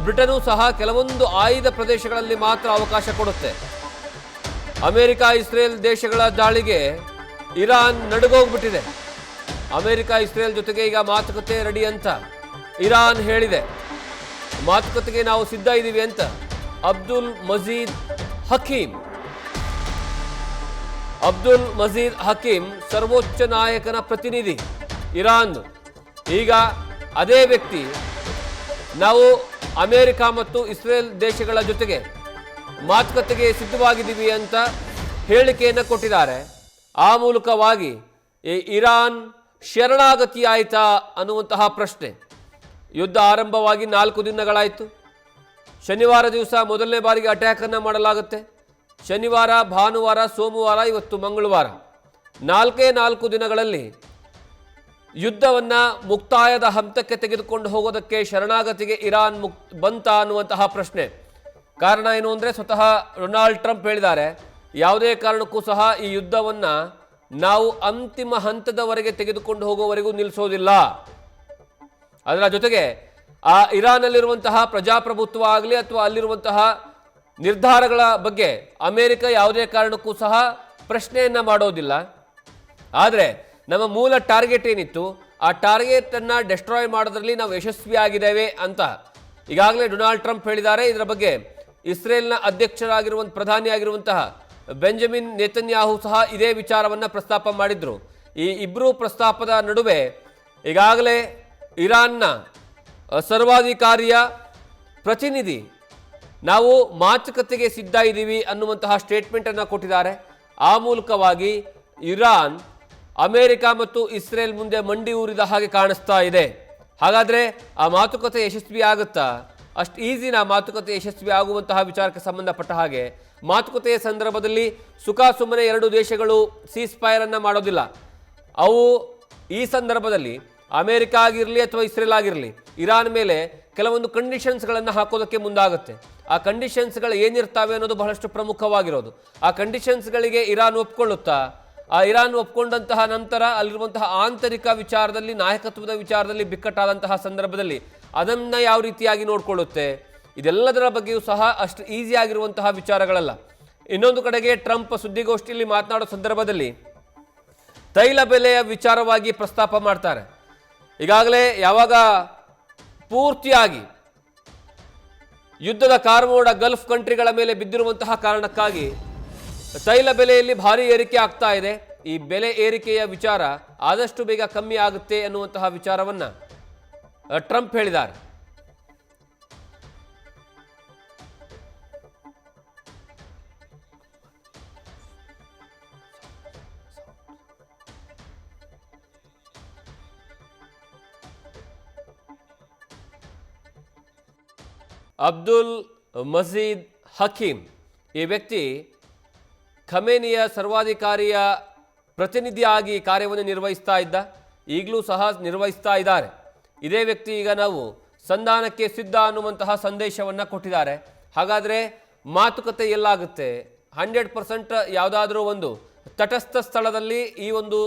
ಬ್ರಿಟನ್ನು ಸಹ ಕೆಲವೊಂದು ಆಯ್ದ ಪ್ರದೇಶಗಳಲ್ಲಿ ಮಾತ್ರ ಅವಕಾಶ ಕೊಡುತ್ತೆ. ಅಮೆರಿಕ ಇಸ್ರೇಲ್ ದೇಶಗಳ ದಾಳಿಗೆ ಇರಾನ್ ನಡುಗೋಗ್ಬಿಟ್ಟಿದೆ. ಅಮೆರಿಕ ಇಸ್ರೇಲ್ ಜೊತೆಗೆ ಈಗ ಮಾತುಕತೆ ರೆಡಿ ಅಂತ ಇರಾನ್ ಹೇಳಿದೆ. ಮಾತುಕತೆಗೆ ನಾವು ಸಿದ್ಧ ಇದ್ದೀವಿ ಅಂತ ಅಬ್ದುಲ್ ಮಜೀದ್ ಹಕೀಮ್ ಸರ್ವೋಚ್ಚ ನಾಯಕನ ಪ್ರತಿನಿಧಿ ಇರಾನ್. ಈಗ ಅದೇ ವ್ಯಕ್ತಿ ನಾವು ಅಮೆರಿಕ ಮತ್ತು ಇಸ್ರೇಲ್ ದೇಶಗಳ ಜೊತೆಗೆ ಮಾತುಕತೆಗೆ ಸಿದ್ಧವಾಗಿದ್ದೀವಿ ಅಂತ ಹೇಳಿಕೆಯನ್ನು ಕೊಟ್ಟಿದ್ದಾರೆ. ಆ ಮೂಲಕವಾಗಿ ಇರಾನ್ ಶರಣಾಗತಿ ಆಯಿತಾ ಅನ್ನುವಂತಹ ಪ್ರಶ್ನೆ. ಯುದ್ಧ ಆರಂಭವಾಗಿ 4 ದಿನಗಳಾಯಿತು. ಶನಿವಾರ ದಿವಸ ಮೊದಲನೇ ಬಾರಿಗೆ ಅಟ್ಯಾಕನ್ನು ಮಾಡಲಾಗುತ್ತೆ. ಶನಿವಾರ, ಭಾನುವಾರ, ಸೋಮವಾರ, ಇವತ್ತು ಮಂಗಳವಾರ, 4 ದಿನಗಳಲ್ಲಿ ಯುದ್ಧವನ್ನು ಮುಕ್ತಾಯದ ಹಂತಕ್ಕೆ ತೆಗೆದುಕೊಂಡು ಹೋಗೋದಕ್ಕೆ ಶರಣಾಗತಿಗೆ ಇರಾನ್ ಬಂತ ಅನ್ನುವಂತಹ ಪ್ರಶ್ನೆ. ಕಾರಣ ಏನು ಅಂದರೆ ಸ್ವತಃ ಡೊನಾಲ್ಡ್ ಟ್ರಂಪ್ ಹೇಳಿದ್ದಾರೆ, ಯಾವುದೇ ಕಾರಣಕ್ಕೂ ಸಹ ಈ ಯುದ್ಧವನ್ನು ನಾವು ಅಂತಿಮ ಹಂತದವರೆಗೆ ತೆಗೆದುಕೊಂಡು ಹೋಗುವವರೆಗೂ ನಿಲ್ಲಿಸೋದಿಲ್ಲ. ಅದರ ಜೊತೆಗೆ ಆ ಇರಾನ್ನಲ್ಲಿರುವಂತಹ ಪ್ರಜಾಪ್ರಭುತ್ವ ಆಗಲಿ ಅಥವಾ ಅಲ್ಲಿರುವಂತಹ ನಿರ್ಧಾರಗಳ ಬಗ್ಗೆ ಅಮೆರಿಕ ಯಾವುದೇ ಕಾರಣಕ್ಕೂ ಸಹ ಪ್ರಶ್ನೆಯನ್ನು ಮಾಡೋದಿಲ್ಲ. ಆದರೆ ನಮ್ಮ ಮೂಲ ಟಾರ್ಗೆಟ್ ಏನಿತ್ತು ಆ ಟಾರ್ಗೆಟನ್ನು ಡೆಸ್ಟ್ರಾಯ್ ಮಾಡೋದ್ರಲ್ಲಿ ನಾವು ಯಶಸ್ವಿಯಾಗಿದ್ದೇವೆ ಅಂತ ಈಗಾಗಲೇ ಡೊನಾಲ್ಡ್ ಟ್ರಂಪ್ ಹೇಳಿದ್ದಾರೆ. ಇದರ ಬಗ್ಗೆ ಇಸ್ರೇಲ್ನ ಅಧ್ಯಕ್ಷರಾಗಿರುವಂಥ ಪ್ರಧಾನಿಯಾಗಿರುವಂತಹ ಬೆಂಜಮಿನ್ ನೇತನ್ಯಾಹು ಸಹ ಇದೇ ವಿಚಾರವನ್ನು ಪ್ರಸ್ತಾಪ ಮಾಡಿದ್ರು. ಈ ಇಬ್ಬರು ಪ್ರಸ್ತಾಪದ ನಡುವೆ ಈಗಾಗಲೇ ಇರಾನ್ನ ಸರ್ವಾಧಿಕಾರಿಯ ಪ್ರತಿನಿಧಿ ನಾವು ಮಾತುಕತೆಗೆ ಸಿದ್ಧ ಇದ್ದೀವಿ ಅನ್ನುವಂತಹ ಸ್ಟೇಟ್ಮೆಂಟನ್ನು ಕೊಟ್ಟಿದ್ದಾರೆ. ಆ ಮೂಲಕವಾಗಿ ಇರಾನ್ ಅಮೆರಿಕ ಮತ್ತು ಇಸ್ರೇಲ್ ಮುಂದೆ ಮಂಡಿ ಊರಿದ ಹಾಗೆ ಕಾಣಿಸ್ತಾ ಇದೆ. ಹಾಗಾದರೆ ಆ ಮಾತುಕತೆ ಯಶಸ್ವಿ ಆಗುತ್ತಾ? ಅಷ್ಟು ಈಸಿನ ಮಾತುಕತೆ ಯಶಸ್ವಿ ಆಗುವಂತಹ ವಿಚಾರಕ್ಕೆ ಸಂಬಂಧಪಟ್ಟ ಹಾಗೆ ಮಾತುಕತೆಯ ಸಂದರ್ಭದಲ್ಲಿ ಸುಮ್ಮನೆ 2 ದೇಶಗಳು ಸೀಸ್ ಫೈರನ್ನು ಮಾಡೋದಿಲ್ಲ. ಅವು ಈ ಸಂದರ್ಭದಲ್ಲಿ ಅಮೆರಿಕ ಆಗಿರಲಿ ಅಥವಾ ಇಸ್ರೇಲ್ ಆಗಿರಲಿ ಇರಾನ್ ಮೇಲೆ ಕೆಲವೊಂದು ಕಂಡೀಷನ್ಸ್ಗಳನ್ನು ಹಾಕೋದಕ್ಕೆ ಮುಂದಾಗುತ್ತೆ. ಆ ಕಂಡೀಷನ್ಸ್ಗಳು ಏನಿರ್ತಾವೆ ಅನ್ನೋದು ಬಹಳಷ್ಟು ಪ್ರಮುಖವಾಗಿರೋದು. ಆ ಕಂಡೀಷನ್ಸ್ಗಳಿಗೆ ಇರಾನ್ ಒಪ್ಕೊಳ್ಳುತ್ತಾ? ಆ ಇರಾನ್ ಒಪ್ಕೊಂಡಂತಹ ನಂತರ ಅಲ್ಲಿರುವಂತಹ ಆಂತರಿಕ ವಿಚಾರದಲ್ಲಿ, ನಾಯಕತ್ವದ ವಿಚಾರದಲ್ಲಿ ಬಿಕ್ಕಟ್ಟಾದಂತಹ ಸಂದರ್ಭದಲ್ಲಿ ಅದನ್ನು ಯಾವ ರೀತಿಯಾಗಿ ನೋಡಿಕೊಳ್ಳುತ್ತೆ? ಇದೆಲ್ಲದರ ಬಗ್ಗೆಯೂ ಸಹ ಅಷ್ಟು ಈಸಿ ಆಗಿರುವಂತಹ ವಿಚಾರಗಳಲ್ಲ. ಇನ್ನೊಂದು ಕಡೆಗೆ ಟ್ರಂಪ್ ಸುದ್ದಿಗೋಷ್ಠಿಯಲ್ಲಿ ಮಾತನಾಡೋ ಸಂದರ್ಭದಲ್ಲಿ ತೈಲ ಬೆಲೆಯ ವಿಚಾರವಾಗಿ ಪ್ರಸ್ತಾಪ ಮಾಡ್ತಾರೆ. ಈಗಾಗಲೇ ಯಾವಾಗ ಪೂರ್ತಿಯಾಗಿ ಯುದ್ಧದ ಕಾರ್ಮೋಡ ಗಲ್ಫ್ ಕಂಟ್ರಿಗಳ ಮೇಲೆ ಬಿದ್ದಿರುವಂತಹ ಕಾರಣಕ್ಕಾಗಿ ತೈಲ ಬೆಲೆಯಲ್ಲಿ ಭಾರಿ ಏರಿಕೆ ಆಗ್ತಾ ಇದೆ. ಈ ಬೆಲೆ ಏರಿಕೆಯ ವಿಚಾರ ಆದಷ್ಟು ಬೇಗ ಕಮ್ಮಿ ಆಗುತ್ತೆ ಅನ್ನುವಂತಹ ವಿಚಾರವನ್ನು ಟ್ರಂಪ್ ಹೇಳಿದ್ದಾರೆ. ಅಬ್ದುಲ್ ಮಜೀದ್ ಹಕೀಮ್ ಈ ವ್ಯಕ್ತಿ ಖಮೇನಿಯ ಸರ್ವಾಧಿಕಾರಿಯ ಪ್ರತಿನಿಧಿಯಾಗಿ ಕಾರ್ಯವನ್ನು ನಿರ್ವಹಿಸ್ತಾ ಇದ್ದ, ಈಗಲೂ ಸಹ ನಿರ್ವಹಿಸ್ತಾ ಇದ್ದಾರೆ. ಇದೇ ವ್ಯಕ್ತಿ ಈಗ ನಾವು ಸಂಧಾನಕ್ಕೆ ಸಿದ್ಧ ಅನ್ನುವಂತಹ ಸಂದೇಶವನ್ನು ಕೊಟ್ಟಿದ್ದಾರೆ. ಹಾಗಾದರೆ ಮಾತುಕತೆ ಎಲ್ಲಾಗುತ್ತೆ? 100% ಯಾವುದಾದ್ರೂ ಒಂದು ತಟಸ್ಥ ಸ್ಥಳದಲ್ಲಿ ಈ ಒಂದು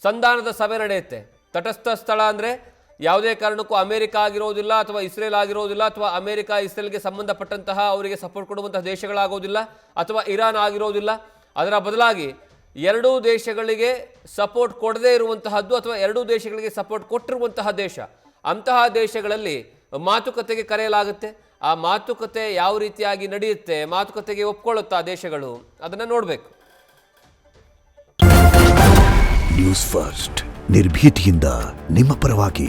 ಸಂಧಾನದ ಸಭೆ ನಡೆಯುತ್ತೆ. ತಟಸ್ಥ ಸ್ಥಳ ಅಂದರೆ ಯಾವುದೇ ಕಾರಣಕ್ಕೂ ಅಮೆರಿಕ ಆಗಿರೋದಿಲ್ಲ ಅಥವಾ ಇಸ್ರೇಲ್ ಆಗಿರೋದಿಲ್ಲ ಅಥವಾ ಅಮೆರಿಕ ಇಸ್ರೇಲ್ಗೆ ಸಂಬಂಧಪಟ್ಟಂತಹ ಅವರಿಗೆ ಸಪೋರ್ಟ್ ಕೊಡುವಂತಹ ದೇಶಗಳಾಗೋದಿಲ್ಲ ಅಥವಾ ಇರಾನ್ ಆಗಿರೋದಿಲ್ಲ. ಅದರ ಬದಲಾಗಿ 2 ದೇಶಗಳಿಗೆ ಸಪೋರ್ಟ್ ಕೊಡದೇ ಇರುವಂತಹದ್ದು ಅಥವಾ 2 ದೇಶಗಳಿಗೆ ಸಪೋರ್ಟ್ ಕೊಟ್ಟಿರುವಂತಹ ದೇಶ, ಅಂತಹ ದೇಶಗಳಲ್ಲಿ ಮಾತುಕತೆಗೆ ಕರೆಯಲಾಗುತ್ತೆ. ಆ ಮಾತುಕತೆ ಯಾವ ರೀತಿಯಾಗಿ ನಡೆಯುತ್ತೆ, ಮಾತುಕತೆಗೆ ಒಪ್ಕೊಳ್ಳುತ್ತಾ ದೇಶಗಳು, ಅದನ್ನು ನೋಡಬೇಕು. ನ್ಯೂಸ್ ಫಸ್ಟ್ ನಿರ್ಭೀತಿಯಿಂದ ನಿಮ್ಮ ಪರವಾಗಿ.